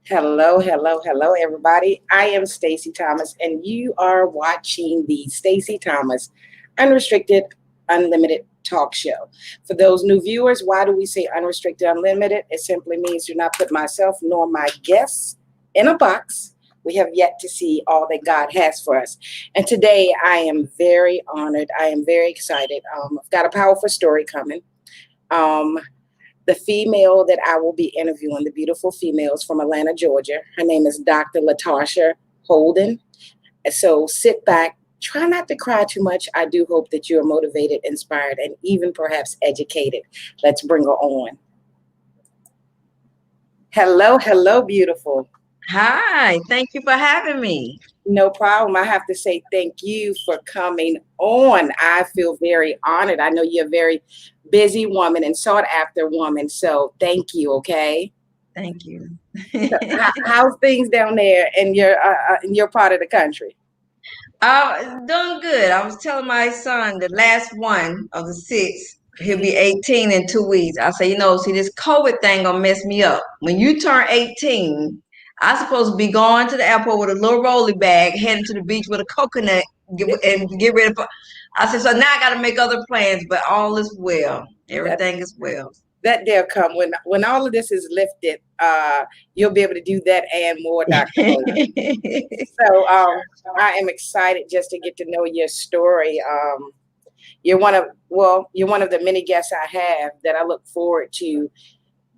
Hello, hello, hello, everybody. I am Stacey Thomas, and you are watching the Stacey Thomas Unrestricted Unlimited Talk Show. For those new viewers, why do we say unrestricted unlimited? It simply means do not put myself nor my guests in a box. We have yet to see all that God has for us. And today I am very honored. I am very excited. I've got a powerful story coming. Um, the female that I will be interviewing, the beautiful females from Atlanta, Georgia. Her name is Dr. Latarsha Holden. And so sit back, try not to cry too much. I do hope that you are motivated, inspired, and even perhaps educated. Let's bring her on. Hello, hello, beautiful. Hi, thank you for having me. No problem. I have to say thank you for coming on. I feel very honored. I know you're a very busy woman and sought after woman. So thank you. Okay. Thank you. So, how's things down there in your part of the country? Doing good. I was telling my son the last one of the six, he'll be 18 in 2 weeks. I say, see, this COVID thing gonna mess me up. When you turn 18, I'm supposed to be going to the airport with a little rolly bag, heading to the beach with a coconut, and get ready for. I said, so now I got to make other plans, but all is well. Everything is well. That dare come when all of this is lifted. You'll be able to do that and more, Dr. Holden. So I am excited just to get to know your story. You're one of the many guests I have that I look forward to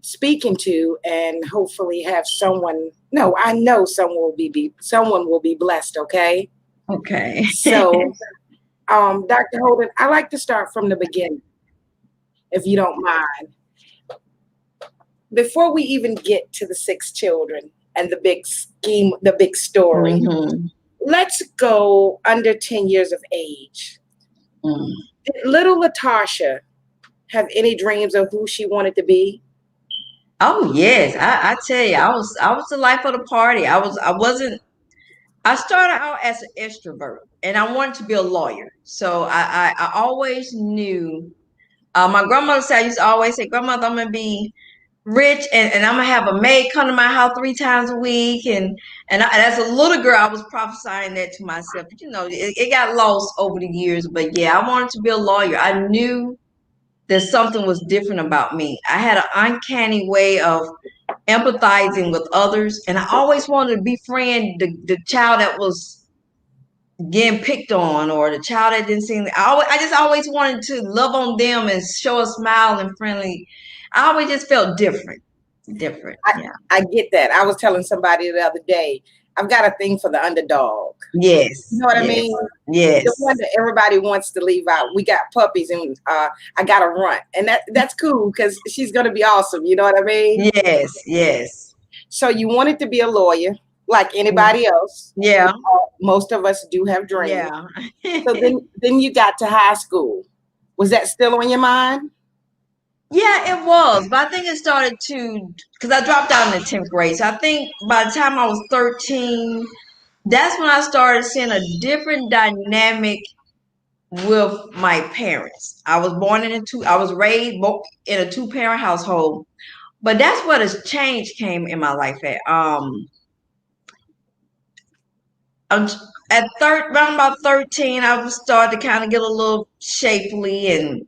speaking to, and hopefully have someone. No, I know someone will be blessed. Okay. Okay. So, Dr. Holden, I like to start from the beginning, if you don't mind. Before we even get to the six children and the big scheme, the big story, let's go under 10 years of age. Did little Latarsha have any dreams of who she wanted to be? Oh yes, I tell you, I was the life of the party. I started out as an extrovert and I wanted to be a lawyer. So I always knew my grandmother said I used to always say, Grandmother, I'm gonna be rich and I'm gonna have a maid come to my house 3 times a week as a little girl I was prophesying that to myself. But it got lost over the years. But yeah, I wanted to be a lawyer. I knew that something was different about me. I had an uncanny way of empathizing with others, and I always wanted to befriend the child that was getting picked on or the child that didn't seem. I just always wanted to love on them and show a smile and friendly. I always just felt different. Yeah. I get that. I was telling somebody the other day, I've got a thing for the underdog. Yes. You know what I Yes. mean? Yes. The one that everybody wants to leave out. We got puppies and I got to run. And that's cool because she's going to be awesome. You know what I mean? Yes. Yes. So you wanted to be a lawyer like anybody else. Yeah. Most of us do have dreams. Yeah. So then you got to high school. Was that still on your mind? Yeah, it was. But I think it started because I dropped out in the 10th grade. So I think by the time I was 13, that's when I started seeing a different dynamic with my parents. I was raised in a two-parent household. But that's where the change came in my life at. Around about 13, I was starting to kind of get a little shapely, and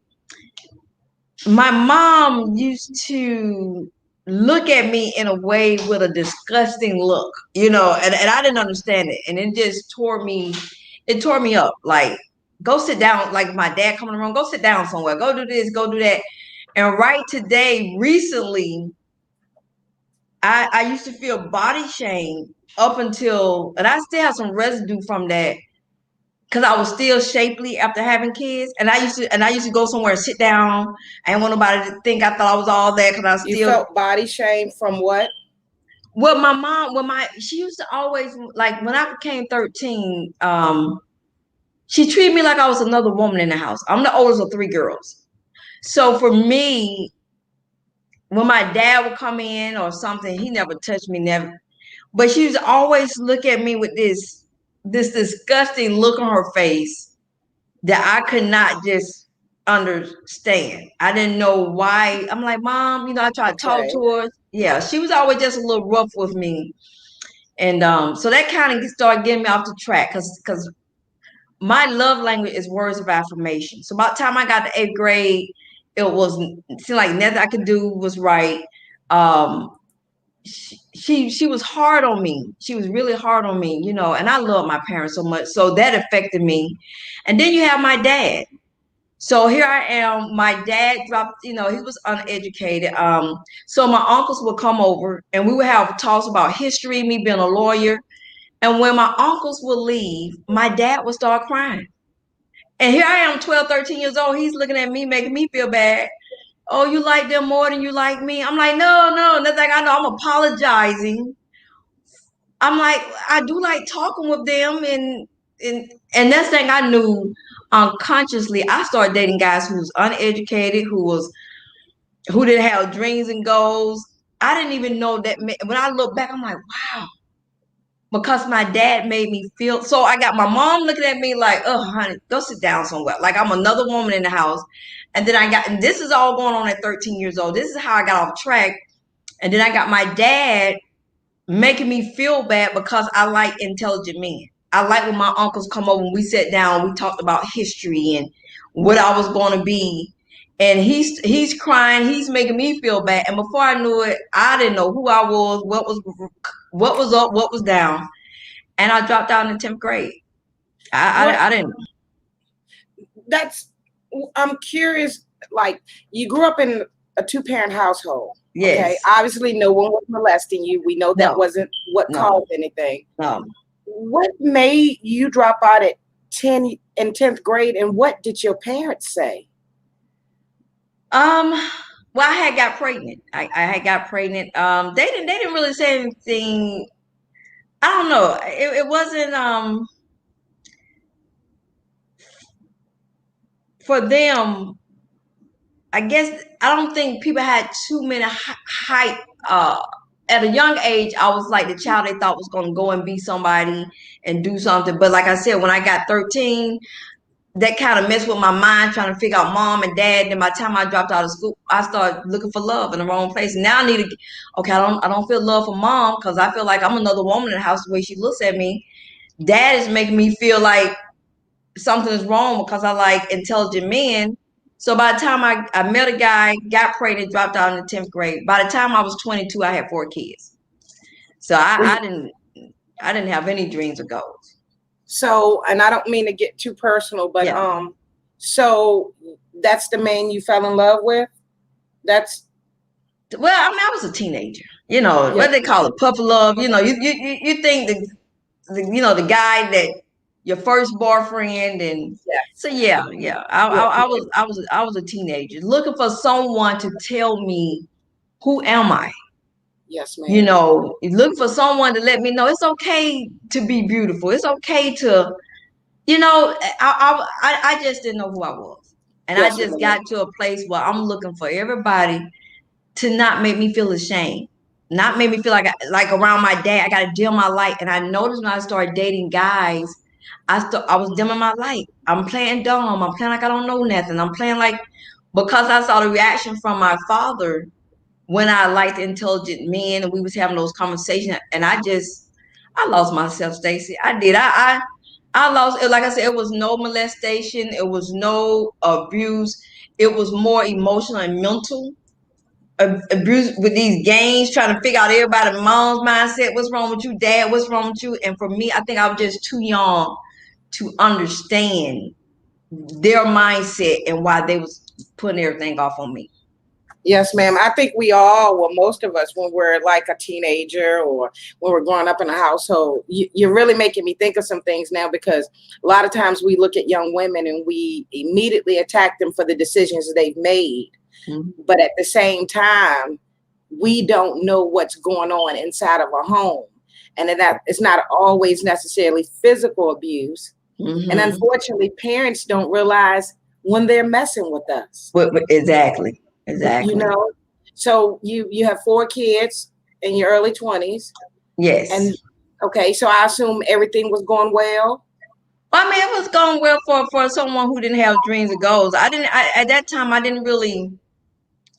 my mom used to look at me in a way with a disgusting look, and I didn't understand it. And it tore me up. Like, go sit down, like my dad coming around, go sit down somewhere, go do this, go do that. And recently, I used to feel body shame and I still have some residue from that because I was still shapely after having kids, and I used to go somewhere and sit down. I didn't want nobody to think I thought I was all that because I still. You felt body shame from what? Well, my mom, she used to always, like, when I became 13, she treated me like I was another woman in the house. I'm the oldest of 3 girls, so for me, when my dad would come in or something, he never touched me, never. But she used to always look at me with this disgusting look on her face that I could not just understand. I didn't know why. I'm like, Mom, I tried to talk to her. yeah, she was always just a little rough with me. And so that kind of started getting me off the track because my love language is words of affirmation. So by the time I got to eighth grade, it seemed like nothing I could do was right. Um, she was hard on me. She was really hard on me, you know, and I love my parents so much. So that affected me. And then you have my dad. So here I am. My dad dropped, you know, he was uneducated. So my uncles would come over and we would have talks about history, me being a lawyer. And when my uncles would leave, my dad would start crying. And here I am, 12, 13 years old. He's looking at me, making me feel bad. Oh, you like them more than you like me? I'm like, no. That's like I know I'm apologizing. I'm like, I do like talking with them, and next thing I knew, unconsciously, I started dating guys who was uneducated, who didn't have dreams and goals. I didn't even know that. When I look back, I'm like, wow, because my dad made me feel. So I got my mom looking at me like, oh, honey, go sit down somewhere. Like I'm another woman in the house. And then and this is all going on at 13 years old. This is how I got off track. And then I got my dad making me feel bad because I like intelligent men. I like when my uncles come over and we sat down, we talked about history and what I was going to be. And he's crying, he's making me feel bad. And before I knew it, I didn't know who I was, what was up, what was down. And I dropped out in the 10th grade. I didn't. I'm curious, like you grew up in a two-parent household. Yes. Okay. Obviously no one was molesting you. We know that wasn't what caused anything. No. What made you drop out at 10th grade, and what did your parents say? Well, I had got pregnant. I had got pregnant. They didn't really say anything. I don't know. It wasn't for them. I guess I don't think people had too many hype. At a young age, I was like the child they thought was going to go and be somebody and do something. But like I said, when I got 13, that kind of messed with my mind, trying to figure out mom and dad. And by the time I dropped out of school, I started looking for love in the wrong place. And now I need to. Okay, I don't feel love for mom because I feel like I'm another woman in the house. The way she looks at me, dad is making me feel like something is wrong because I like intelligent men. So by the time I met a guy, got pregnant, dropped out in the 10th grade. By the time I was 22, I had 4 kids. So I didn't have any dreams or goals. So, and I don't mean to get too personal, but yeah. So that's the man you fell in love with? That's Well, I mean, I was a teenager. You know what they call it, puppy love. You know, you think the guy that your first boyfriend, and so yeah. I was a teenager looking for someone to tell me who am I. Yes, ma'am. You know, looking for someone to let me know it's okay to be beautiful. It's okay to, you know, I just didn't know who I was, and I just got to a place where I'm looking for everybody to not make me feel ashamed, not make me feel like around my dad, I got to dim my light. And I noticed when I started dating guys, I was dimming my light. I'm playing dumb. I'm playing like I don't know nothing. I'm playing like, because I saw the reaction from my father when I liked intelligent men and we was having those conversations, and I lost myself, Stacey. I did. I lost it. Like I said, it was no molestation. It was no abuse. It was more emotional and mental abuse with these games, trying to figure out everybody's mom's mindset. What's wrong with you, dad? What's wrong with you? And for me, I think I was just too young to understand their mindset and why they was putting everything off on me. Yes, ma'am. I think we all, well, most of us, when we're like a teenager or when we're growing up in a household, you're really making me think of some things now, because a lot of times we look at young women and we immediately attack them for the decisions they've made. Mm-hmm. But at the same time, we don't know what's going on inside of a home. And that it's not always necessarily physical abuse. Mm-hmm. And unfortunately, parents don't realize when they're messing with us. Exactly. You know, so you have 4 kids in your early 20s. Yes. And okay, so I assume everything was going well. I mean, it was going well for someone who didn't have dreams and goals. At that time, I didn't really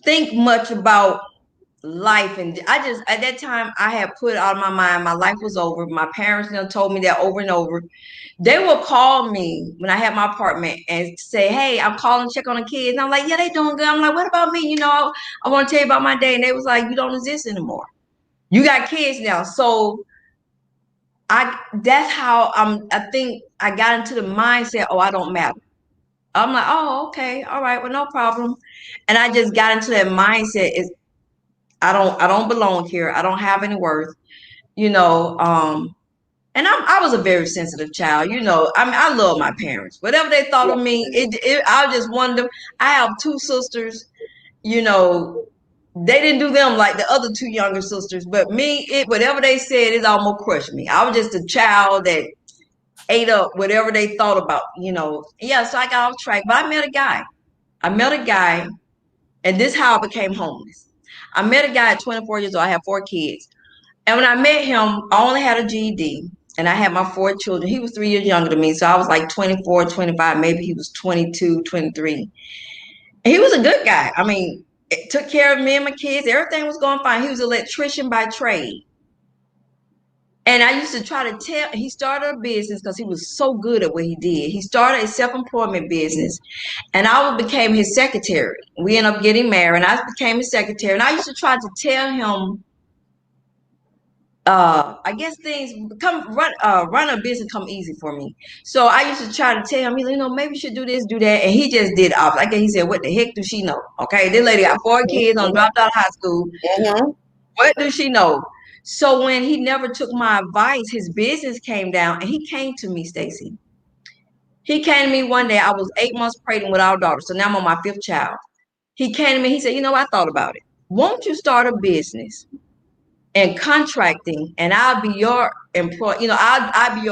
think much about life. And I just, at that time, I had put out of my mind, my life was over. My parents now told me that over and over. They will call me when I had my apartment and say, hey, I'm calling to check on the kids. And I'm like, yeah, they doing good. I'm like, what about me? You know, I want to tell you about my day. And they was like, you don't exist anymore. You got kids now. So that's how I think I got into the mindset, oh, I don't matter. I'm like, oh, okay, all right, well, no problem. And I just got into that mindset is I don't belong here. I don't have any worth, you know. And I was a very sensitive child, you know. I mean, I love my parents. Whatever they thought of me, I just wanted them. I have two sisters, you know. They didn't do them like the other two younger sisters, but me, whatever they said, it almost crushed me. I was just a child that ate up whatever they thought about, you know. Yeah, so I got off track. But I met a guy. And this is how I became homeless. I met a guy at 24 years old. I have 4 kids. And when I met him, I only had a GED. And I had my 4 children. He was 3 years younger than me. So I was like 24, 25. Maybe he was 22, 23. And he was a good guy. I mean, it took care of me and my kids. Everything was going fine. He was an electrician by trade. And I used to try to tell, he started a business because he was so good at what he did. He started a self-employment business, and I became his secretary. We ended up getting married, and I became his secretary. And I used to try to tell him, I guess things run a business come easy for me. So I used to try to tell him, you know, maybe you should do this, do that. And he just did off. Like he said, what the heck do she know? Okay, this lady got 4 kids, dropped out of high school. Mm-hmm. What does she know? So when he never took my advice, his business came down, and he came to me, Stacey. He came to me one day. I was 8 months pregnant with our daughter. So now I'm on my 5th child. He came to me. He said, you know, I thought about it. Won't you start a business and contracting, and I'll be your employee. You know, I'll be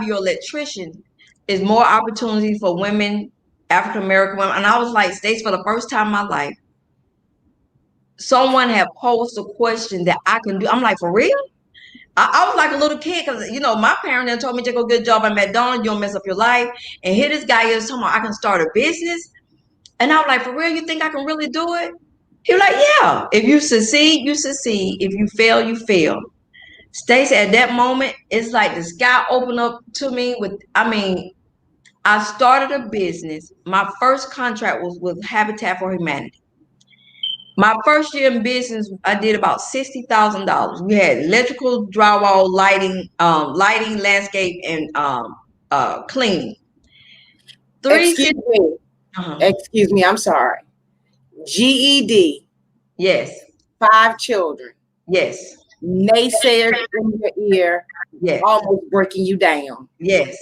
your electrician. Is more opportunity for women, African American women. And I was like, Stacey, for the first time in my life, someone had posed a question that I can do. I'm like, for real? I was like a little kid because, you know, my parents had told me to go get a job at McDonald's, you don't mess up your life. And here this guy is talking about I can start a business. And I was like, for real, you think I can really do it? He was like, yeah. If you succeed, you succeed. If you fail, you fail. Stacey, at that moment, it's like the sky opened up to me I started a business. My first contract was with Habitat for Humanity. My first year in business, I did about $60,000. We had electrical, drywall, lighting, landscape, and cleaning. Excuse me, I'm sorry. GED. Yes. 5 children. Yes. Naysayers in your ear. Yes. Almost breaking you down. Yes.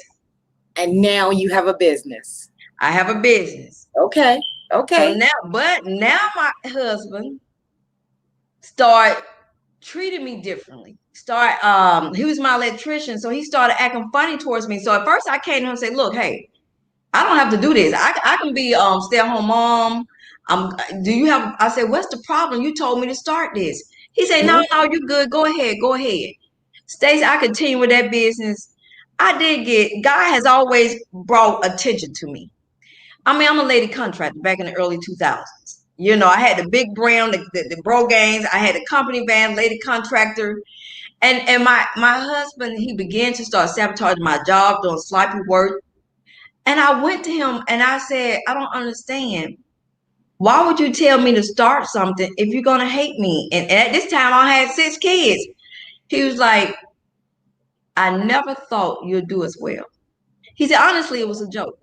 And now you have a business. I have a business. Okay. So now my husband start treating me differently. He was my electrician, so he started acting funny towards me. So at first I came to him and said, look, hey, I don't have to do this. I can be stay-at-home mom. I said, what's the problem? You told me to start this. He said, no, you're good. Go ahead. Stacey, I continue with that business. God has always brought attention to me. I mean, I'm a lady contractor back in the early 2000s. You know, I had the big brand, the bro gangs. I had the company van, lady contractor. And my husband, he began to start sabotaging my job, doing sloppy work. And I went to him and I said, I don't understand. Why would you tell me to start something if you're going to hate me? And at this time, I had 6 kids. He was like, I never thought you'd do as well. He said, honestly, it was a joke.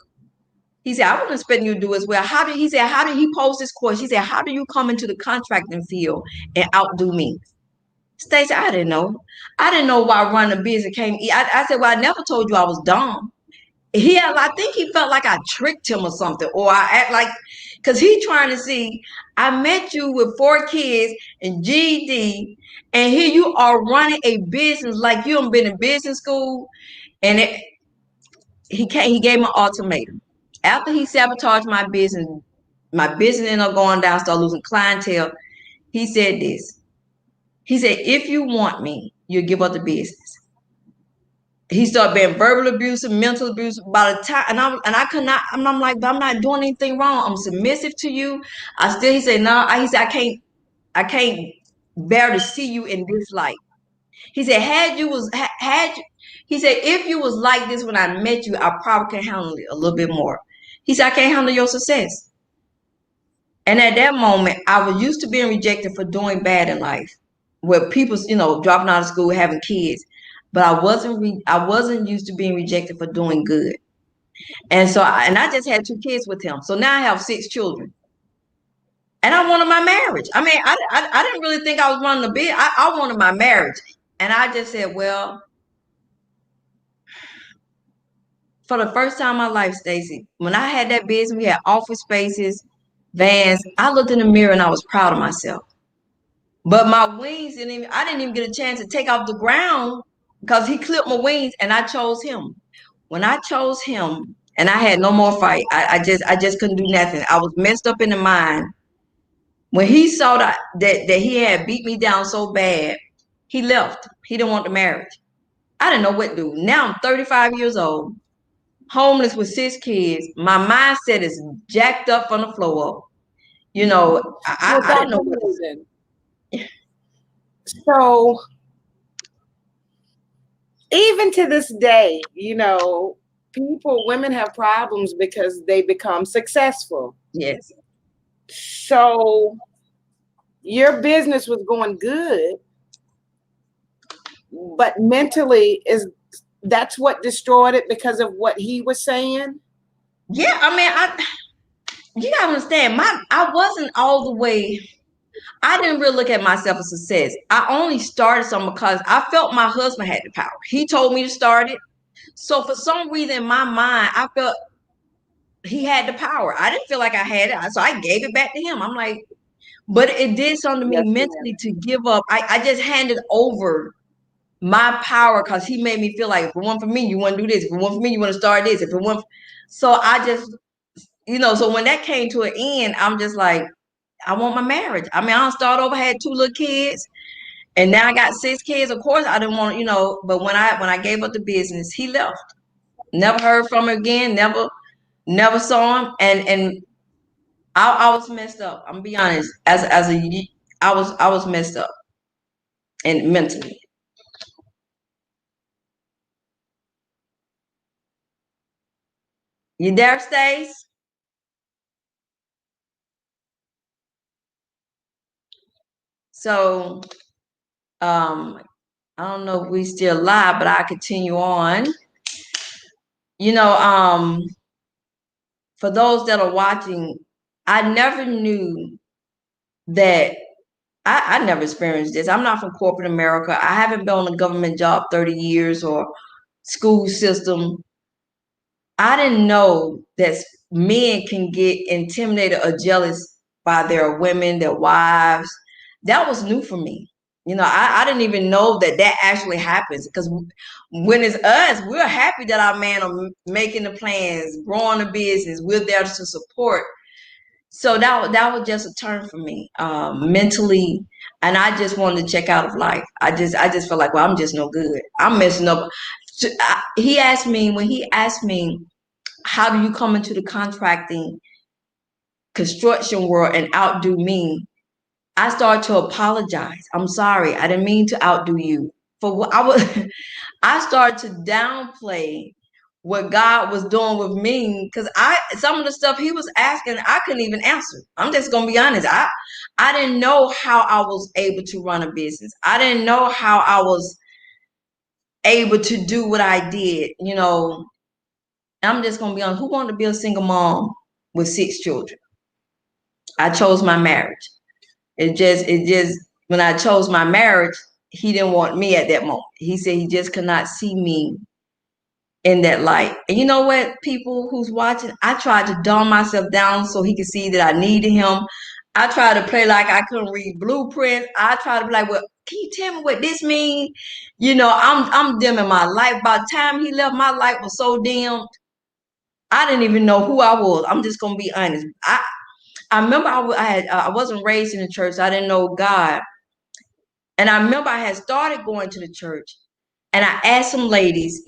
He said, I wasn't expecting you to do as well. How did he pose this question? He said, how do you come into the contracting field and outdo me? Stacey, I didn't know. I didn't know why running a business came. I said, well, I never told you I was dumb. I think he felt like I tricked him or something, or I act like, because he trying to see, I met you with 4 kids and GED, and here you are running a business like you haven't been in business school. And he gave me an ultimatum. After he sabotaged my business ended up going down, started losing clientele. He said this. He said, if you want me, you'll give up the business. He started being verbal abusive, mental abuse. By the time, I could not. I'm like, but I'm not doing anything wrong. I'm submissive to you. He said, no. He said, I can't bear to see you in this light. He said, he said, if you was like this when I met you, I probably can handle it a little bit more. He said, I can't handle your success. And at that moment, I was used to being rejected for doing bad in life, where people, dropping out of school, having kids, but I wasn't used to being rejected for doing good. And so, I just had 2 kids with him. So now I have 6 children. And I wanted my marriage. I mean, I didn't really think I was running a bit. I wanted my marriage. And I just said, well, for the first time in my life, Stacey, when I had that business, we had office spaces, vans. I looked in the mirror and I was proud of myself. But my wings I didn't even get a chance to take off the ground because he clipped my wings and I chose him. When I chose him and I had no more fight, I just couldn't do nothing. I was messed up in the mind. When he saw that he had beat me down so bad, he left. He didn't want the marriage. I didn't know what to do. Now I'm 35 years old, homeless with 6 kids. My mindset is jacked up from the floor up. I didn't know what to say. So even to this day, women have problems because they become successful. Yes. So your business was going good, but mentally that's what destroyed it because of what he was saying? Yeah, I mean, you gotta understand, I wasn't all the way. I didn't really look at myself as success. I only started something because I felt my husband had the power. He told me to start it. So for some reason in my mind, I felt he had the power. I didn't feel like I had it. So I gave it back to him. I'm like, but it did something to me mentally to give up. I just handed over my power because he made me feel like if it weren't for me, you want to do this. If it weren't for me, you want to start this. If it weren't, so I just, so when that came to an end, I'm just like, I want my marriage. I mean, I started over, had 2 little kids, and now I got 6 kids. Of course, I didn't want, but when I gave up the business, he left. Never heard from him again. Never saw him, and I was messed up. I'm gonna be honest. I was messed up, and mentally. You there, Stace? So, I don't know if we still live, but I continue on. For those that are watching, I never knew that I never experienced this. I'm not from corporate America. I haven't been on a government job 30 years or school system. I didn't know that men can get intimidated or jealous by their women, their wives. That was new for me. I didn't even know that actually happens, because when it's us, we're happy that our man are making the plans, growing the business. We're there to support. So that was just a turn for me, mentally, and I just wanted to check out of life. I just felt like, well, I'm just no good. I'm messing up. When he asked me, how do you come into the contracting construction world and outdo me? I started to apologize. I'm sorry. I didn't mean to outdo you. For what I was, I started to downplay what God was doing with me, because some of the stuff he was asking, I couldn't even answer. I'm just gonna be honest. I didn't know how I was able to run a business. I didn't know how I was able to do what I did. I'm just gonna be honest. Who wanted to be a single mom with 6 children? I chose my marriage. It just when I chose my marriage, he didn't want me at that moment. He said he just could not see me in that light. And you know what, people who's watching, I tried to dumb myself down so he could see that I needed him. I tried to play like I couldn't read blueprints. I tried to be like, well, can you tell me what this means? I'm dimming my light. By the time he left, my light was so dim, I didn't even know who I was. I'm just gonna be honest. I remember I wasn't raised in the church. So I didn't know God. And I remember I had started going to the church, and I asked some ladies,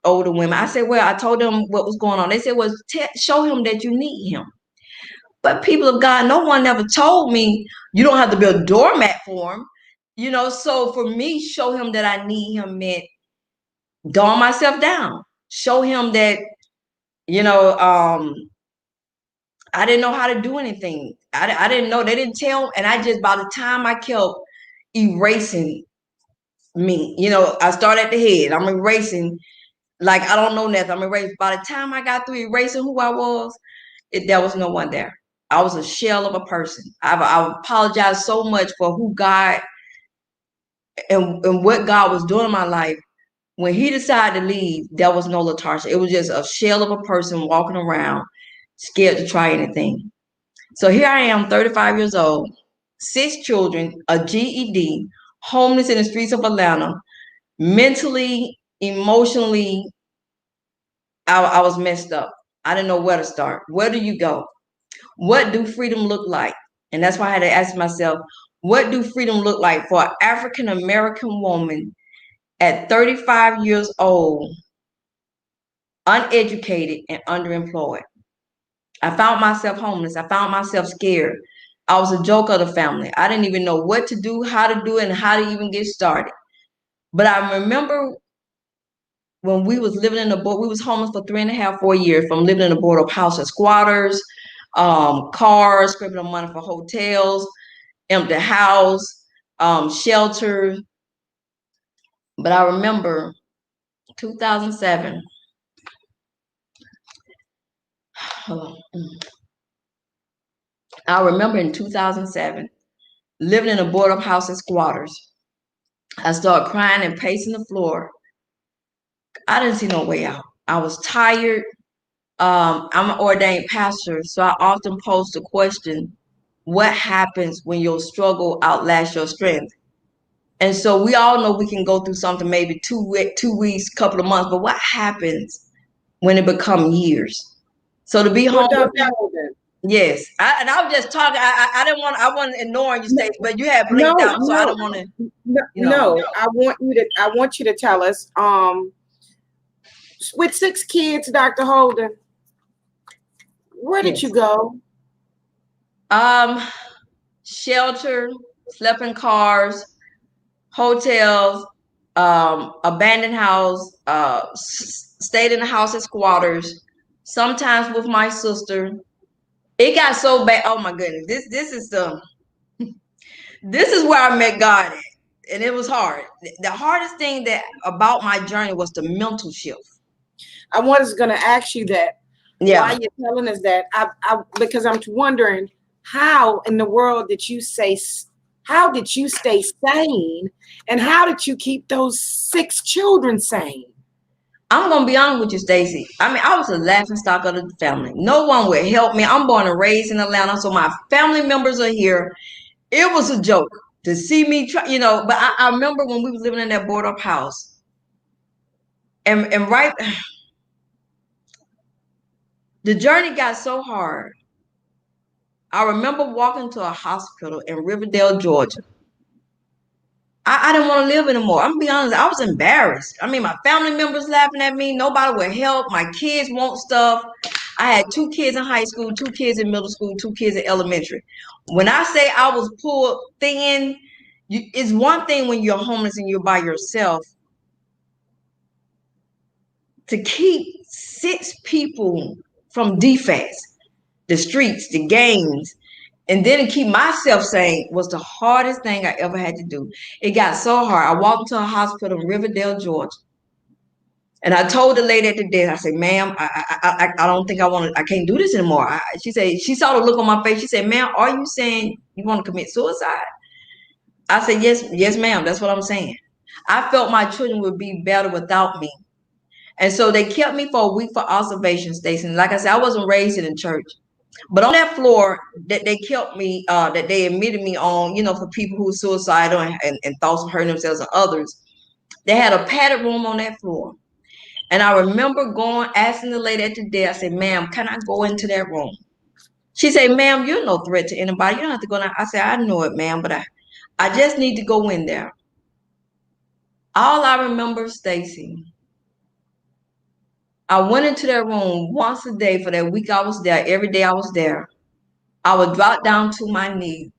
older women. I said, well, I told them what was going on. They said, well, show him that you need him. But people of God, no one ever told me you don't have to be a doormat for him. So for me, show him that I need him meant dumb myself down. Show him that, you know, I didn't know how to do anything. I didn't know. They didn't tell. And by the time I kept erasing me, I started at the head. I'm erasing like I don't know nothing. I'm erasing. By the time I got through erasing who I was, there was no one there. I was a shell of a person. I apologize so much for who God and what God was doing in my life. When he decided to leave, there was no Latarsha. It was just a shell of a person walking around, scared to try anything. So here I am, 35 years old, 6 children, a GED, homeless in the streets of Atlanta, mentally, emotionally, I was messed up. I didn't know where to start. Where do you go? What do freedom look like? And that's why I had to ask myself, what do freedom look like for an African American woman at 35 years old, uneducated and underemployed? I found myself homeless. I found myself scared. I was a joke of the family. I didn't even know what to do, how to do it, and how to even get started. But I remember when we was living in we was homeless for 3.5, 4 years, from living in a boarded house as squatters, cars, scraping up money for hotels, empty house, shelter. But I remember 2007. I remember in 2007 living in a boarded house as squatters. I started crying and pacing the floor. I didn't see no way out. I was tired. I'm an ordained pastor, so I often pose the question, what happens when your struggle outlasts your strength? And so we all know we can go through something maybe 2 weeks, couple of months, but what happens when it becomes years? So to be Well, homeless, Dr. Holden. yes. I was just talking. I didn't want. I wasn't ignoring you, No, Stacey, but you had blinked no, out, so I no, don't want to. no, You know. no. I want you to tell us, with 6 kids, Dr. Holden, where did you Yes. go? Um, Shelter, slept in cars, hotels, abandoned house, stayed in the house as squatters, sometimes with my sister. It got so bad. Oh my goodness. This is where I met God at. And it was hard. The hardest thing that about my journey was the mental shift. I was going to ask you that. Why Yeah. you're telling us that? Because I'm wondering, how in the world did you how did you stay sane, and how did you keep those 6 children sane? I'm gonna be honest with you, Stacey. I mean, I was a laughing stock of the family. No one would help me. I'm born and raised in Atlanta, so my family members are here. It was a joke to see me try. But I remember when we was living in that board up house, and right, the journey got so hard. I remember walking to a hospital in Riverdale, Georgia. I didn't want to live anymore. I'm gonna be honest, I was embarrassed. I mean, my family members laughing at me. Nobody would help. My kids want stuff. I had 2 kids in high school, 2 kids in middle school, 2 kids in elementary. When I say I was pulled thin, it's one thing when you're homeless and you're by yourself. To keep 6 people from defects, the streets, the gangs, and then to keep myself sane was the hardest thing I ever had to do. It got so hard. I walked into a hospital in Riverdale, Georgia, and I told the lady at the desk, I said, "Ma'am, I don't think I can't do this anymore." She saw the look on my face. She said, "Ma'am, are you saying you want to commit suicide?" I said, yes, ma'am. That's what I'm saying. I felt my children would be better without me. And so they kept me for a week for observation, Stacey. And like I said, I wasn't raised in the church. But on that floor that they kept me, that they admitted me on, for people who were suicidal and thoughts of hurting themselves and others, they had a padded room on that floor. And I remember asking the lady at the desk, I said, "Ma'am, can I go into that room?" She said, "Ma'am, you're no threat to anybody. You don't have to go now." I said, "I know it, ma'am, but I just need to go in there." All I remember, Stacey, I went into that room once a day for that week I was there. Every day I was there, I would drop down to my knee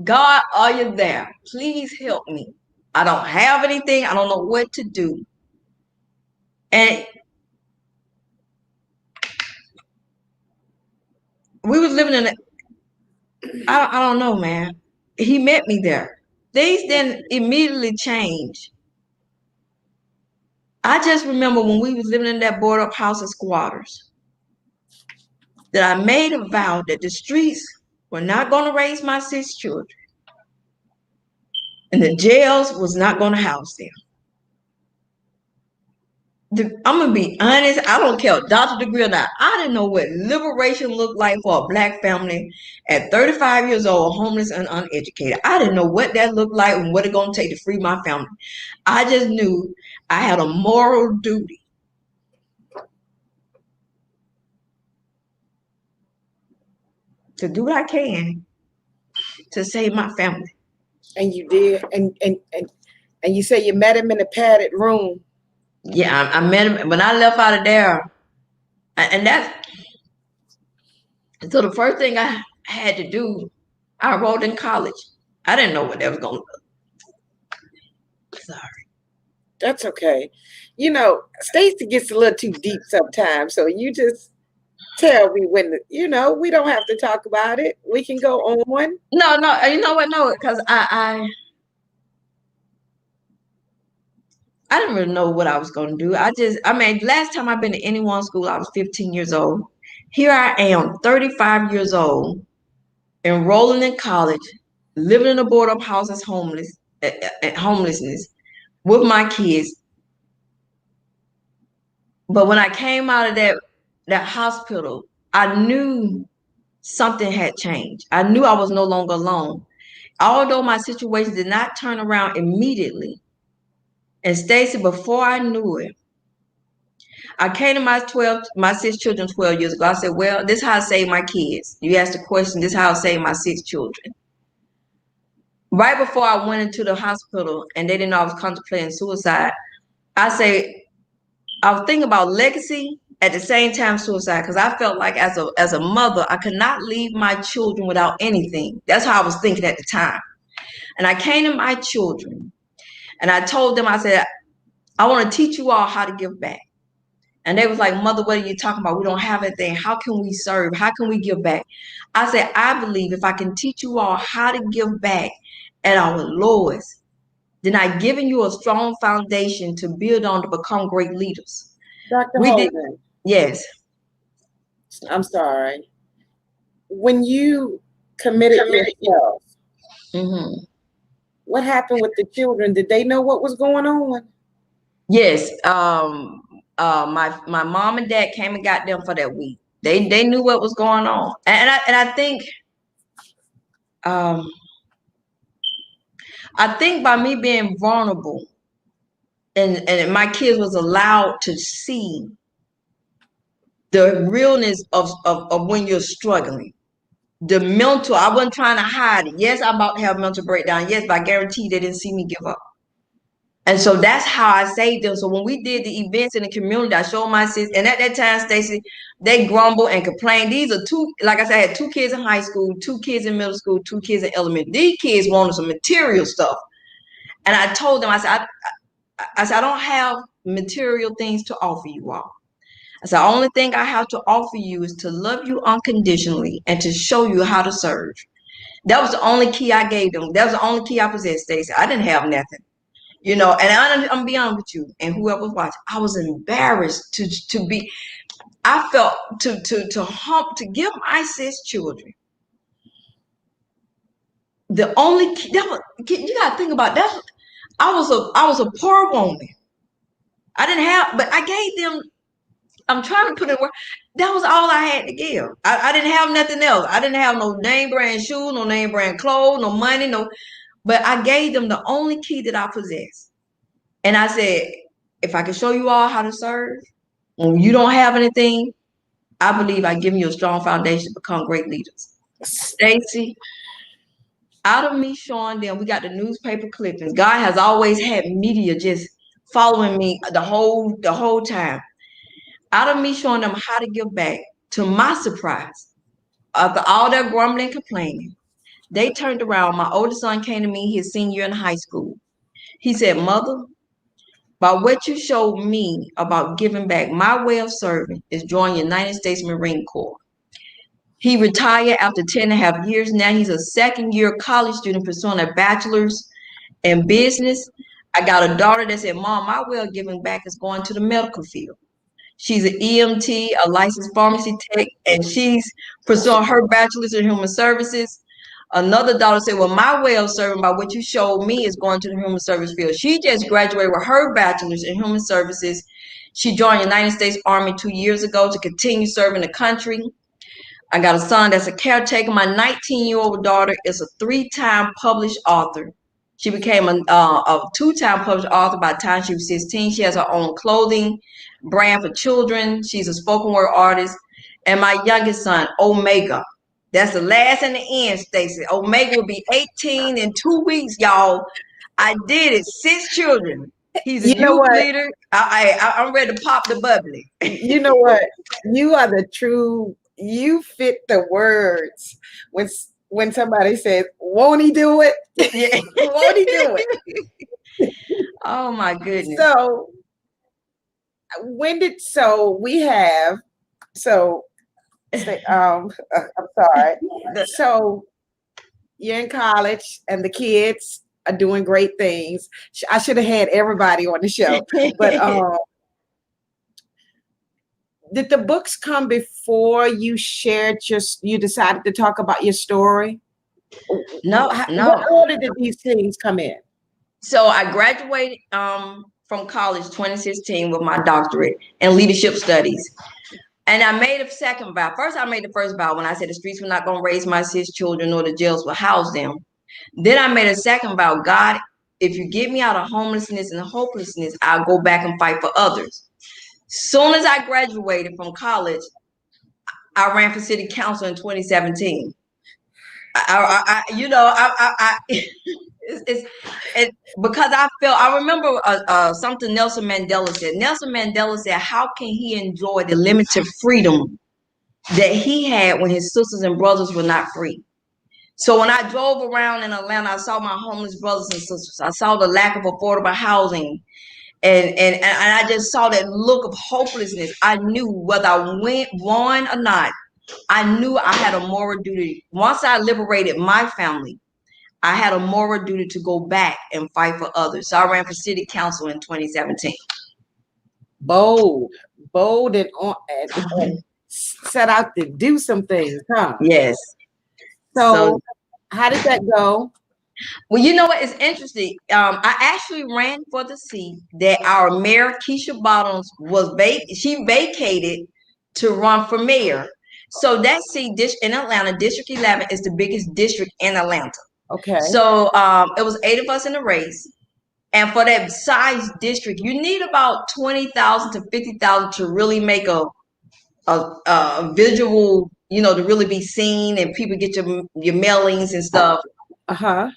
God, are you there? Please help me. I don't have anything. I don't know what to do. And we was living in I don't know, man. He met me there. Things then immediately changed. I just remember when we was living in that board up house of squatters that I made a vow that the streets were not going to raise my 6 children and the jails was not going to house them. I'm going to be honest. I don't care doctor degree or not. I didn't know what liberation looked like for a black family at 35 years old, homeless and uneducated. I didn't know what that looked like and what it going to take to free my family. I just knew I had a moral duty to do what I can to save my family. And you did, and you say you met him in a padded room. Yeah, I met him when I left out of there, and that's so the first thing I had to do, I enrolled in college. I didn't know what that was going to look. Sorry. That's okay. You know, Stacey gets a little too deep sometimes, so you just tell me when. We don't have to talk about it. We can go on. No, you know what? No, because I didn't really know what I was going to do. Last time I've been to any one school, I was 15 years old. Here I am, 35 years old, enrolling in college, living in a board up house as homelessness with my kids. But when I came out of that hospital, I knew something had changed. I knew I was no longer alone. Although my situation did not turn around immediately. And Stacey, before I knew it, I came to my 6 children 12 years ago. I said, well, this is how I save my kids. You asked the question, this is how I save my 6 children. Right before I went into the hospital and they didn't know I was contemplating suicide, I was thinking about legacy at the same time suicide, because I felt like as a mother, I could not leave my children without anything. That's how I was thinking at the time. And I came to my children and I told them, I said, I want to teach you all how to give back. And they was like, Mother, what are you talking about? We don't have anything. How can we serve? How can we give back? I said, I believe if I can teach you all how to give back at our lowest, then I've given you a strong foundation to build on to become great leaders. Dr. Holden. Yes. I'm sorry. When you committed yourself, what happened with the children? Did they know what was going on? Yes. My mom and dad came and got them for that week. They knew what was going on, and I think by me being vulnerable and my kids was allowed to see the realness of when you're struggling. The mental, I wasn't trying to hide it. Yes, I'm about to have a mental breakdown. Yes, but I guarantee they didn't see me give up. And so that's how I saved them. So when we did the events in the community, I showed my sis. And at that time, Stacey, they grumble and complain. These are like I said, I had 2 kids in high school, 2 kids in middle school, 2 kids in elementary. These kids wanted some material stuff. And I told them, I said, I don't have material things to offer you all. I said, the only thing I have to offer you is to love you unconditionally and to show you how to serve. That was the only key I gave them. That was the only key I possessed, Stacey. I didn't have nothing. And I'm be honest with you, and whoever was watching, I was embarrassed to be. I felt to give my 6 children the only key. You gotta think about that. I was a poor woman. I didn't have, but I gave them. I'm trying to put it where that was all I had to give. I didn't have nothing else. I didn't have no name brand shoes, no name brand clothes, no money, but I gave them the only key that I possessed. And I said, if I can show you all how to serve, when you don't have anything, I believe I've given you a strong foundation to become great leaders. Stacey, out of me showing them, we got the newspaper clippings. God has always had media just following me the whole time. Out of me showing them how to give back, to my surprise, after all their grumbling, complaining, They turned around. My oldest son came to me his senior year in high school. He said, Mother, by what you showed me about giving back, my way of serving is joining the United States Marine Corps. He retired after 10.5 years. Now he's a second-year college student pursuing a bachelor's in business. I got a daughter that said, Mom, my way of giving back is going to the medical field. She's an EMT, a licensed pharmacy tech, and she's pursuing her bachelor's in human services. Another daughter said, well, my way of serving by what you showed me is going to the human service field. She just graduated with her bachelor's in human services. She joined the United States Army 2 years ago to continue serving the country. I got a son that's a caretaker. My 19-year-old daughter is a 3-time published author. She became a 2-time published author by the time she was 16. She has her own clothing brand for children. She's a spoken word artist. And my youngest son, Omega. That's the last and the end, Stacey. Omega will be 18 in 2 weeks, y'all. I did it. 6 children. He's a youth leader. I'm ready to pop the bubbly. You know what? You are the true. You fit the words. When somebody says, "Won't he do it?" Yeah. Won't he do it? Oh my goodness. So I'm sorry. So you're in college and the kids are doing great things. I should have had everybody on the show, but did the books come before you you decided to talk about your story? No. What order did these things come in? So I graduated from college 2016 with my doctorate in leadership studies. And I made a second vow. First, I made the first vow when I said the streets were not going to raise my 6 children nor the jails will house them. Then I made a second vow. God, if you get me out of homelessness and hopelessness, I'll go back and fight for others. Soon as I graduated from college, I ran for city council in 2017. Because I remember something Nelson Mandela said. Nelson Mandela said, how can he enjoy the limited freedom that he had when his sisters and brothers were not free? So when I drove around in Atlanta, I saw my homeless brothers and sisters. I saw the lack of affordable housing. And I just saw that look of hopelessness. I knew whether I won or not, I knew I had a moral duty. Once I liberated my family, I had a moral duty to go back and fight for others. So I ran for city council in 2017. Bold and set out to do some things, huh? Yes. So how did that go? Well, you know what? It's interesting. I actually ran for the seat that our mayor, Keisha Bottoms, she vacated to run for mayor. So that seat in Atlanta, District 11, is the biggest district in Atlanta. Okay. So it was 8 of us in the race. And for that size district, you need about 20,000 to 50,000 to really make a visual, to really be seen and people get your mailings and stuff. Uh-huh.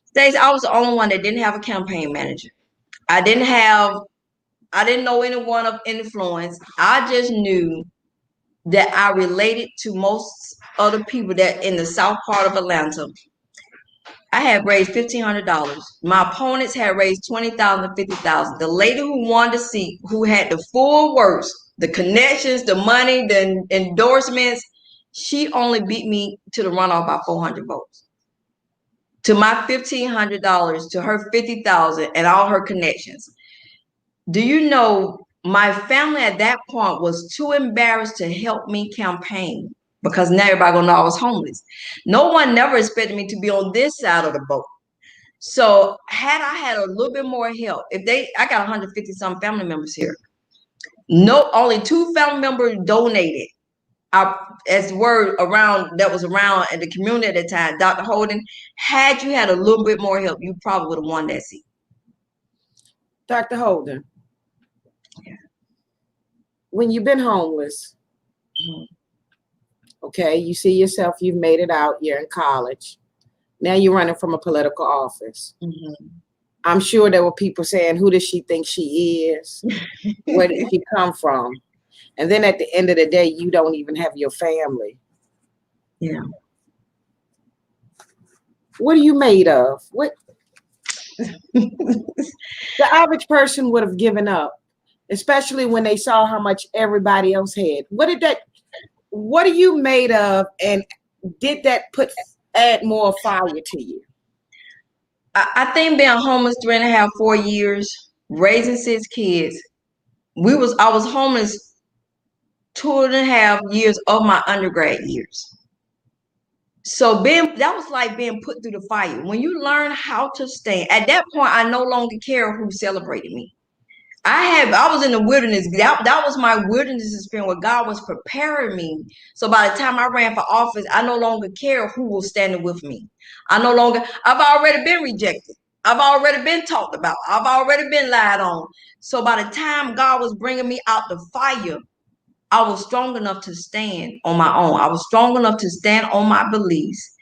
Stacey, I was the only one that didn't have a campaign manager. I didn't know anyone of influence. I just knew that I related to most other people that in the south part of Atlanta. I had raised $1,500. My opponents had raised $20,000 to $50,000. The lady who won the seat, who had the full works, the connections, the money, the endorsements, she only beat me to the runoff by 400 votes. To my $1,500, to her $50,000, and all her connections. Do you know my family at that point was too embarrassed to help me campaign because now everybody gonna know I was homeless. No one never expected me to be on this side of the boat. So had I had a little bit more help, I got 150 some family members here. Only 2 family members donated. As word that was around in the community at the time, Dr. Holden, had you had a little bit more help, you probably would have won that seat. Dr. Holden, when you've been homeless, okay, you see yourself, you've made it out, you're in college. Now you're running from a political office. Mm-hmm. I'm sure there were people saying, who does she think she is? Where did she come from? And then at the end of the day, you don't even have your family. Yeah. What are you made of? What the average person would have given up, especially when they saw how much everybody else had. What are you made of, and did that add more fire to you? I think being homeless 3.5, 4 years, raising 6 kids. I was homeless 2.5 years of my undergrad years. So that was like being put through the fire. When you learn how to stand, at that point, I no longer care who celebrated me. I was in the wilderness. That was my wilderness experience where God was preparing me. So by the time I ran for office, I no longer care who was standing with me. I've already been rejected. I've already been talked about. I've already been lied on. So by the time God was bringing me out the fire, I was strong enough to stand on my own. I was strong enough to stand on my beliefs,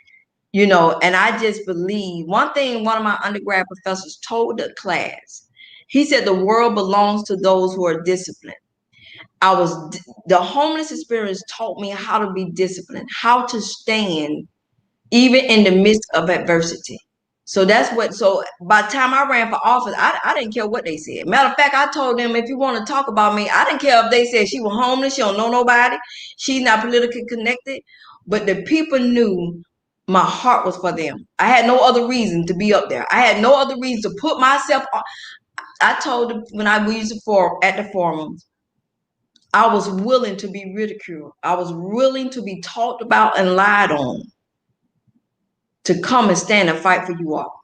and I just believe one thing one of my undergrad professors told the class. He said the world belongs to those who are disciplined. The homeless experience taught me how to be disciplined, how to stand even in the midst of adversity. So by the time I ran for office, I didn't care what they said. Matter of fact, I told them, if you want to talk about me, I didn't care if they said she was homeless, she don't know nobody, she's not politically connected. But the people knew my heart was for them. I had no other reason to be up there. I had no other reason to put myself on. I told them when I used at the forums, I was willing to be ridiculed. I was willing to be talked about and lied on to come and stand and fight for you all.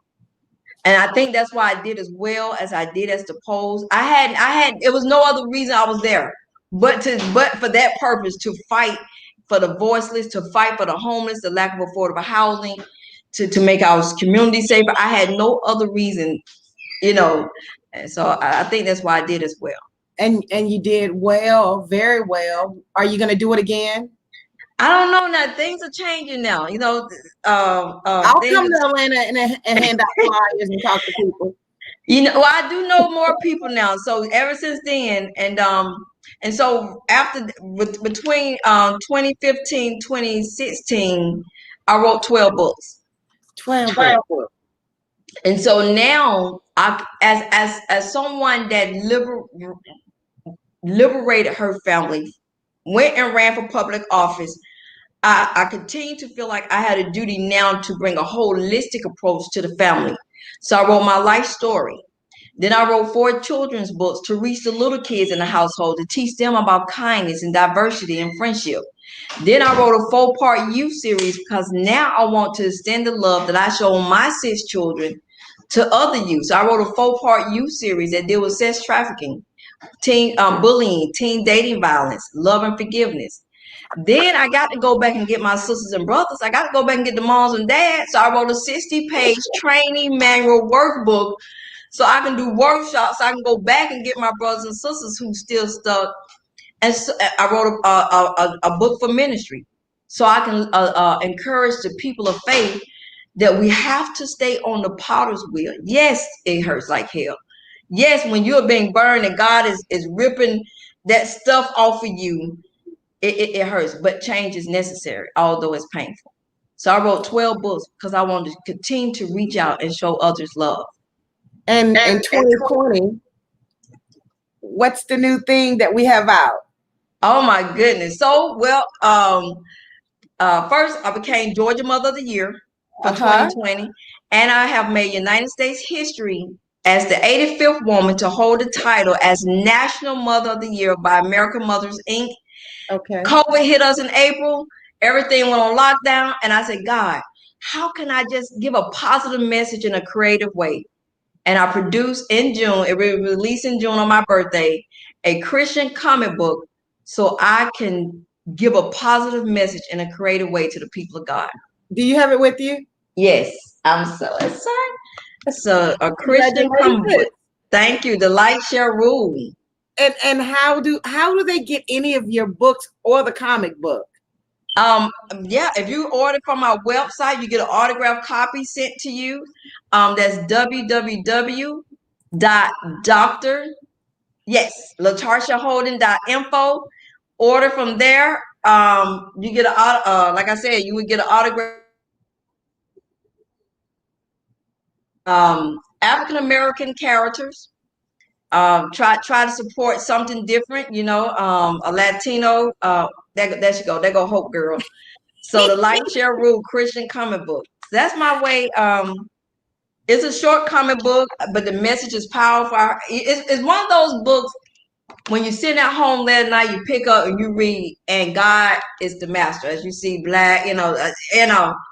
And I think that's why I did as well as I did as the polls. It was no other reason I was there, but for that purpose, to fight for the voiceless, to fight for the homeless, the lack of affordable housing, to make our community safer. I had no other reason, And so I think that's why I did as well. And you did well, very well. Are you going to do it again? I don't know now. Things are changing now. I'll come to Atlanta and hand out flyers and talk to people. Well, I do know more people now. So ever since then, and so between 2015, 2016, I wrote 12 books. 12 books. And so now, as someone that liberated her family, went and ran for public office, I continue to feel like I had a duty now to bring a holistic approach to the family. So I wrote my life story. Then I wrote 4 children's books to reach the little kids in the household, to teach them about kindness and diversity and friendship. Then I wrote a 4-part youth series because now I want to extend the love that I show my 6 children to other youth. So I wrote a 4-part youth series that deal with sex trafficking, teen bullying, teen dating violence, love and forgiveness. Then I got to go back and get my sisters and brothers. I got to go back and get the moms and dads. So I wrote a 60-page training manual workbook so I can do workshops. I can go back and get my brothers and sisters who still stuck. And so I wrote a book for ministry so I can encourage the people of faith that we have to stay on the potter's wheel. Yes, it hurts like hell. Yes, when you're being burned and God is ripping that stuff off of you, it hurts, but change is necessary, although it's painful. So I wrote 12 books because I wanted to continue to reach out and show others love. And in 2020, what's the new thing that we have out? Oh my goodness. So, well, first I became Georgia Mother of the Year for 2020, and I have made United States history as the 85th woman to hold the title as National Mother of the Year by American Mothers, Inc. Okay. COVID hit us in April. Everything went on lockdown. And I said, God, how can I just give a positive message in a creative way? And I produced in June, it was released in June on my birthday, a Christian comic book so I can give a positive message in a creative way to the people of God. Do you have it with you? Yes, I'm so excited. It's a Christian comic book. Thank you. The Light Share Rule. And how do they get any of your books or the comic book? Yeah, if you order from our website, you get an autographed copy sent to you. That's Latarshaholden.info. Order from there. You get like I said, you would get an autograph African American characters. Try to support something different, a Latino. There she go. There go Hope Girl. So the Like Share Rule Christian comic book. That's my way. It's a short comic book, but the message is powerful. It's one of those books when you're sitting at home late at night, you pick up and you read, and God is the master. As you see, black,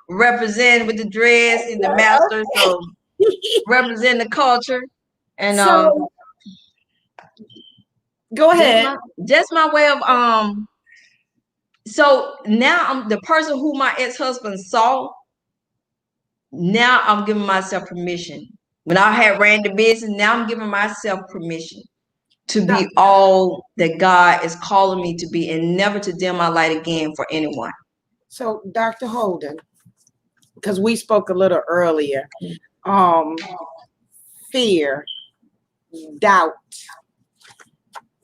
represent with the dress and the master. So represent the culture, and So go ahead. just my way of So now I'm the person who my ex-husband saw. Now I'm giving myself permission. When I had ran the business, now I'm giving myself permission to be all that God is calling me to be, and never to dim my light again for anyone. So Dr. Holden, because we spoke a little earlier, fear, doubt,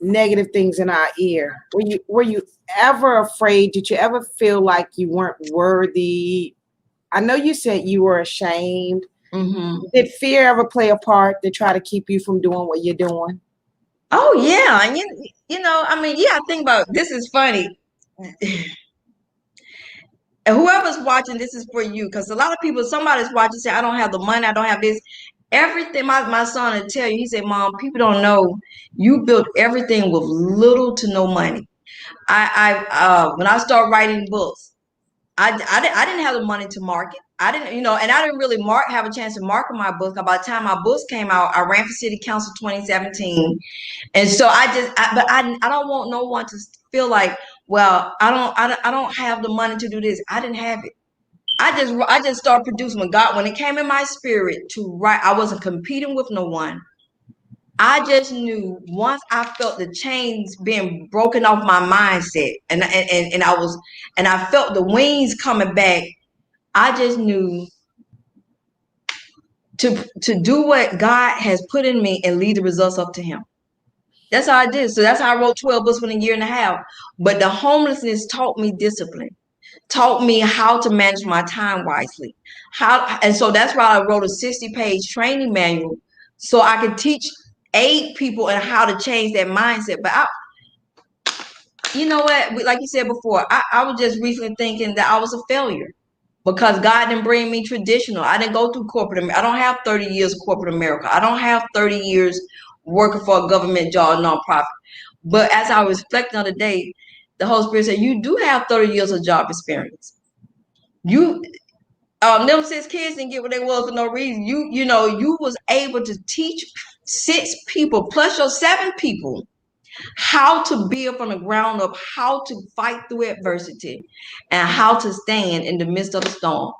negative things in our ear. Were you ever afraid? Did you ever feel like you weren't worthy? I know you said you were ashamed. Mm-hmm. Did fear ever play a part to try to keep you from doing what you're doing? Oh yeah, I think about this is funny. And whoever's watching, this is for you, because a lot of people, somebody's watching, say, I don't have the money, I don't have this. Everything my son will tell you, he said, Mom, people don't know you built everything with little to no money. When I started writing books, I didn't have the money to market. I didn't, and I didn't really have a chance to market my book. By the time my books came out, I ran for city council 2017. And so I don't want no one to feel like, well, I don't have the money to do this. I didn't have it. I just started producing when it came in my spirit to write. I wasn't competing with no one. I just knew once I felt the chains being broken off my mindset, and I felt the wings coming back. I just knew to do what God has put in me and lead the results up to Him. That's how I did. So that's how I wrote 12 books in a year and a half. But the homelessness taught me discipline, taught me how to manage my time wisely. And so that's why I wrote a 60-page training manual so I could aid people in how to change their mindset. But you know what? Like you said before, I was just recently thinking that I was a failure because God didn't bring me traditional. I didn't go through corporate America. I don't have 30 years of corporate America. I don't have 30 years working for a government job, nonprofit. But as I was reflecting on the day, the Holy Spirit said, you do have 30 years of job experience. Them 6 kids didn't get what they was for no reason. You was able to teach 6 people plus your 7 people how to build from the ground up, how to fight through adversity, and how to stand in the midst of the storm.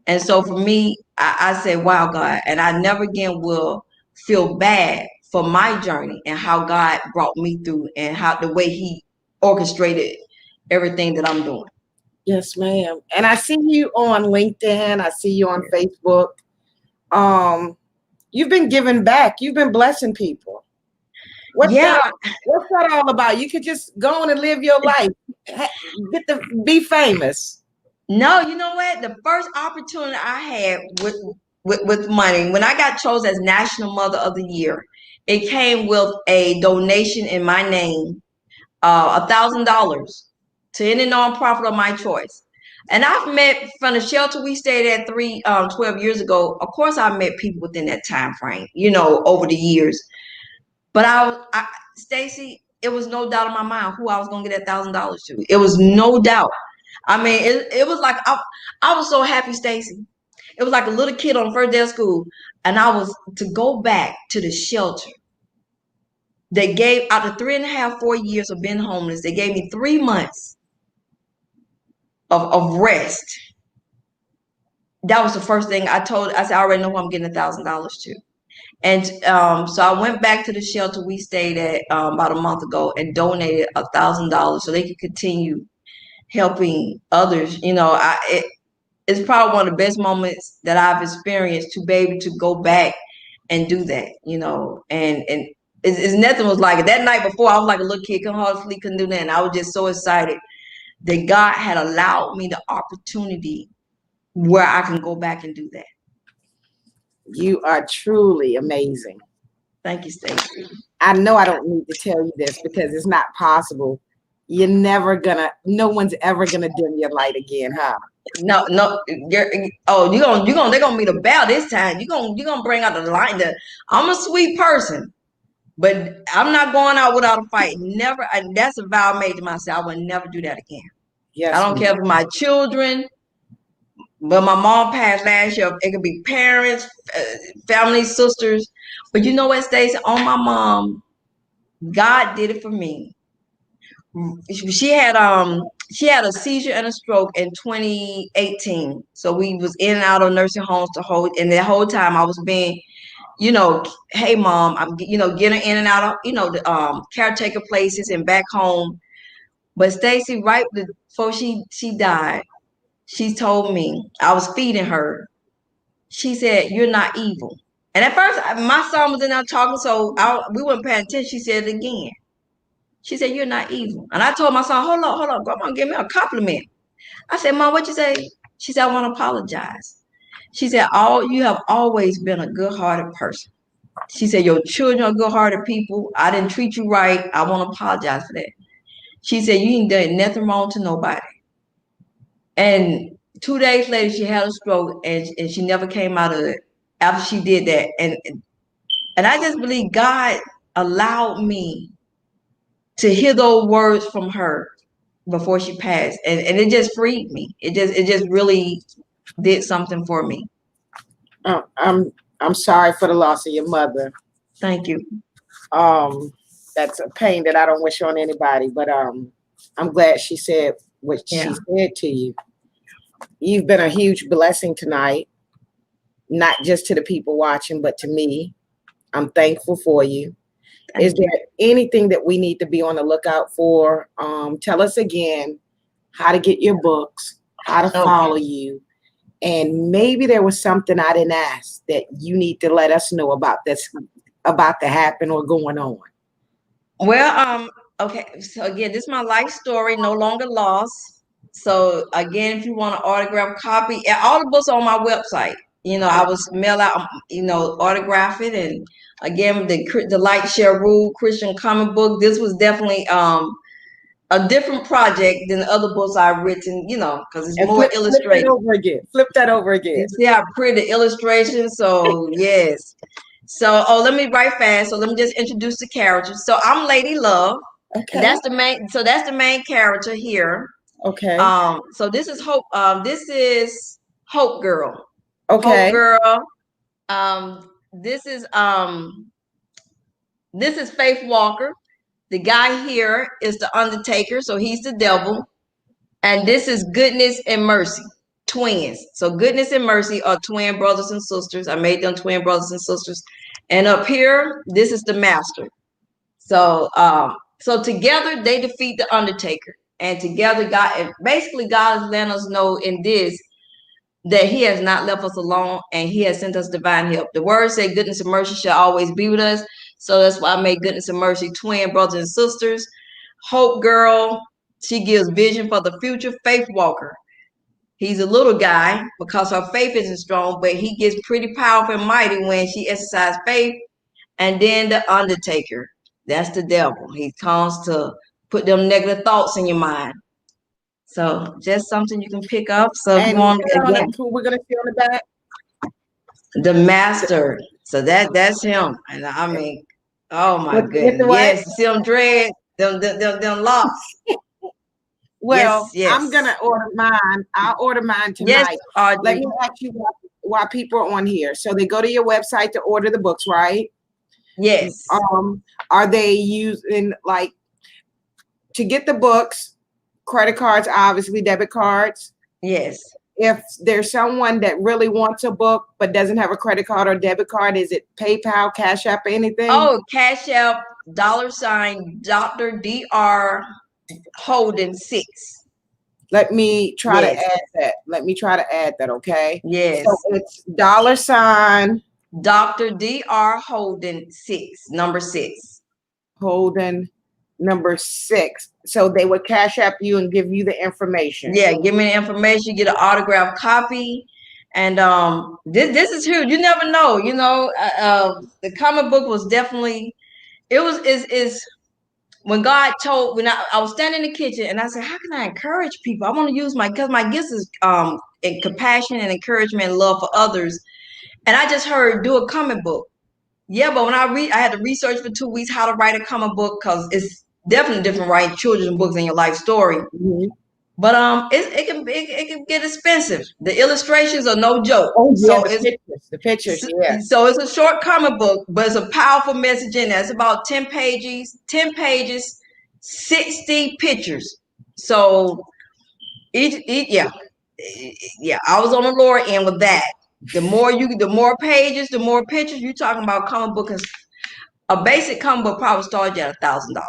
And so for me, I say, wow, God, and I never again will feel bad for my journey and how God brought me through and how the way He orchestrated everything that I'm doing. Yes, ma'am. And I see you on LinkedIn. I see you on Facebook. You've been giving back. You've been blessing people. What's that all about? You could just go on and live your life. Be famous. No, you know what? The first opportunity I had with money, when I got chosen as National Mother of the Year, it came with a donation in my name, $1,000 to any nonprofit of my choice. And I've met from the shelter we stayed at 12 years ago. Of course, I met people within that time frame, over the years. But Stacey, it was no doubt in my mind who I was gonna get that $1,000 to. It was no doubt. I mean, it was like I was so happy, Stacey. It was like a little kid on the first day of school, and I was to go back to the shelter. They gave out the 3.5, 4 years of being homeless. They gave me 3 months of rest. That was the first thing I said, I already know who I'm getting $1,000 to. And so I went back to the shelter we stayed at about a month ago and donated $1,000 so they could continue helping others. It's probably one of the best moments that I've experienced to be able to go back and do that, and it's nothing was like it. That night before, I was like a little kid, couldn't hardly sleep, couldn't do that. And I was just so excited that God had allowed me the opportunity where I can go back and do that. You are truly amazing. Thank you, Stacey. I know I don't need to tell you this because it's not possible. No one's ever gonna dim your light again, huh? No, they're gonna be the bell this time. You're gonna bring out the line. I'm a sweet person, but I'm not going out without a fight. Never. That's a vow I made to myself. I would never do that again. Yes, I don't care if my children, but my mom passed last year. It could be parents, family, sisters. But you know what, Stacey? On my mom, God did it for me. She had a seizure and a stroke in 2018. So we was in and out of nursing homes and the whole time I was being, hey mom, I'm getting in and out of the caretaker places and back home. But Stacey, right before she died, she told me, I was feeding her. She said, "You're not evil." And at first, my son was in there talking, so we weren't paying attention. She said it again. She said, "You're not evil." And I told my son, hold on, Grandma, give me a compliment. I said, "Mom, what you say?" She said, "I want to apologize." She said, you have always been a good-hearted person." She said, "Your children are good-hearted people. I didn't treat you right. I want to apologize for that." She said, "You ain't done nothing wrong to nobody." And 2 days later, she had a stroke, and she never came out of it after she did that. And I just believe God allowed me to hear those words from her before she passed, and it just freed me. It just really did something for me. I'm sorry for the loss of your mother. Thank you. That's a pain that I don't wish on anybody, but I'm glad she said what she said to you. You've been a huge blessing tonight, not just to the people watching, but to me. I'm thankful for you. Is there anything that we need to be on the lookout for? Tell us again how to get your books, how to follow you, and maybe there was something I didn't ask that you need to let us know about to happen or going on. Well, okay. So again, this is my life story, no longer lost. So again, if you want an autograph copy, all the books are on my website. I was mail out, autograph it, and again, the Light Share Rule Christian comic book. This was definitely a different project than the other books I've written, because it's more illustrated. Flip that over again. You see how pretty the illustration? So yes. So let me write fast. So let me just introduce the characters. So I'm Lady Love. Okay. And that's the main character here. Okay. So this is Hope. This is Hope Girl. Okay. Hope Girl. This is Faith Walker. The guy here is the Undertaker, so he's the devil. And this is Goodness and Mercy, twins. So Goodness and Mercy are twin brothers and sisters. I made them twin brothers and sisters. And up here, this is the Master. So together they defeat the Undertaker. And together God is letting us know in this that he has not left us alone and he has sent us divine help. The words say goodness and mercy shall always be with us. So that's why I made Goodness and Mercy twin brothers and sisters. Hope Girl, she gives vision for the future. Faith Walker, he's a little guy because her faith isn't strong, but he gets pretty powerful and mighty when she exercises faith. And then the Undertaker, that's the devil. He comes to put them negative thoughts in your mind. So just something you can pick up. So if you want, again, who we're gonna see on the back? The Master. So that's him. And I mean, oh my goodness. Yes, see them dreads, them locks. Well, yes. I'm gonna order mine. I'll order mine tonight. Yes, let me ask you why people are on here. So they go to your website to order the books, right? Yes. Are they using to get the books, credit cards, obviously debit cards? Yes. If there's someone that really wants a book but doesn't have a credit card or debit card, is it PayPal, Cash App, anything? Oh, Cash App, $ Dr. Dr. Holden 6. Let me try to add that. Okay. Yes. So it's $ Dr. Dr. Holden 6, number 6. Holden number 6. So they would Cash App you and give you the information. Yeah, give me the information, get an autographed copy. And this is huge. You never know. The comic book was definitely, it was is when God told, when I was standing in the kitchen and I said, how can I encourage people? I want to use because my gifts is in compassion and encouragement and love for others. And I just heard, do a comic book. Yeah, but when I had to research for 2 weeks how to write a comic book, because it's definitely different writing children's books than your life story. Mm-hmm. But it can get expensive. The illustrations are no joke. Oh yeah, So the pictures, yeah. So it's a short comic book, but it's a powerful message in there. It's about 10 pages, 60 pictures. So yeah. I was on the lower end with that. The more pages, the more pictures. You're talking about comic book. A basic comic book probably starts at $1,000.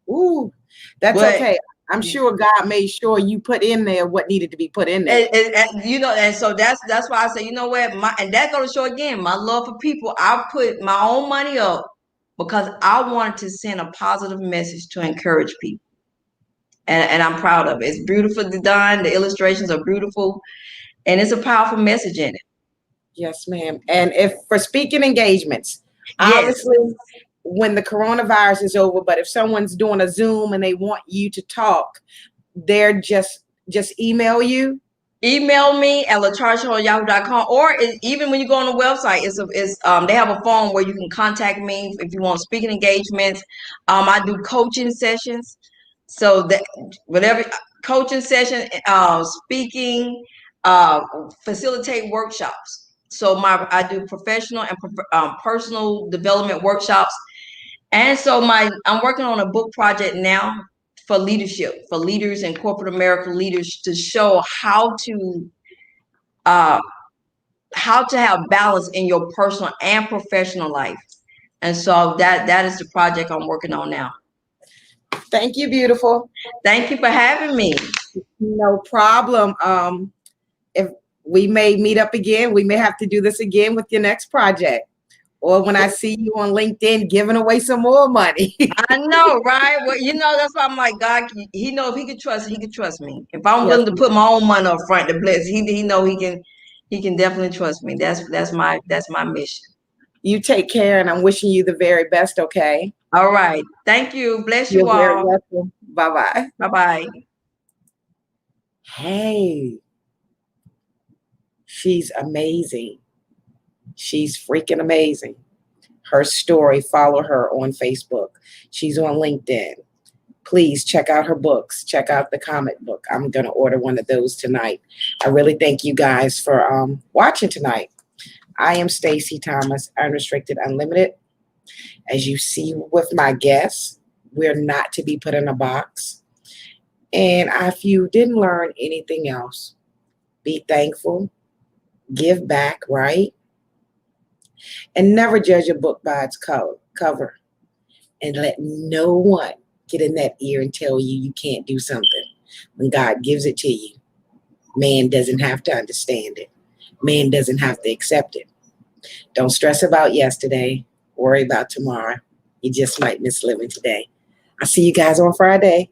Ooh, that's okay. I'm sure God made sure you put in there what needed to be put in there. And so that's why I say, you know what, and that goes to show again my love for people. I put my own money up because I wanted to send a positive message to encourage people, and I'm proud of it. It's beautifully done. The illustrations are beautiful, and it's a powerful message in it. Yes, ma'am. And if for speaking engagements, Yes. obviously when the coronavirus is over, but if someone's doing a Zoom and they want you to talk, they're just email you. Email me at latarsha@yahoo.com, or even when you go on the website, they have a form where you can contact me if you want speaking engagements. I do coaching sessions, so that whatever coaching session, speaking, facilitate workshops. So I do professional and personal development workshops, and so I'm working on a book project now for leadership, for leaders in corporate America, leaders, to show how to have balance in your personal and professional life. And so that is the project I'm working on now. Thank you, beautiful. Thank you for having me. No problem. If we may meet up again, we may have to do this again with your next project. Or when I see you on LinkedIn giving away some more money. I know, right? Well, that's why I'm like, God, he know if he can trust me. If I'm willing to put my own money up front to bless, he know he can definitely trust me. That's my mission. You take care, and I'm wishing you the very best, okay? All right. Thank you. Bless you all. You're very welcome. Bye-bye. Bye-bye. Hey. She's amazing. She's freaking amazing. Her story, follow her on Facebook. She's on LinkedIn. Please check out her books. Check out the comic book. I'm going to order one of those tonight. I really thank you guys for watching tonight. I am Stacey Thomas, Unrestricted Unlimited. As you see with my guests, we're not to be put in a box. And if you didn't learn anything else, be thankful, give back, right? And never judge a book by its cover. And let no one get in that ear and tell you you can't do something. When God gives it to you, man doesn't have to understand it. Man doesn't have to accept it. Don't stress about yesterday. Worry about tomorrow. You just might miss living today. I'll see you guys on Friday.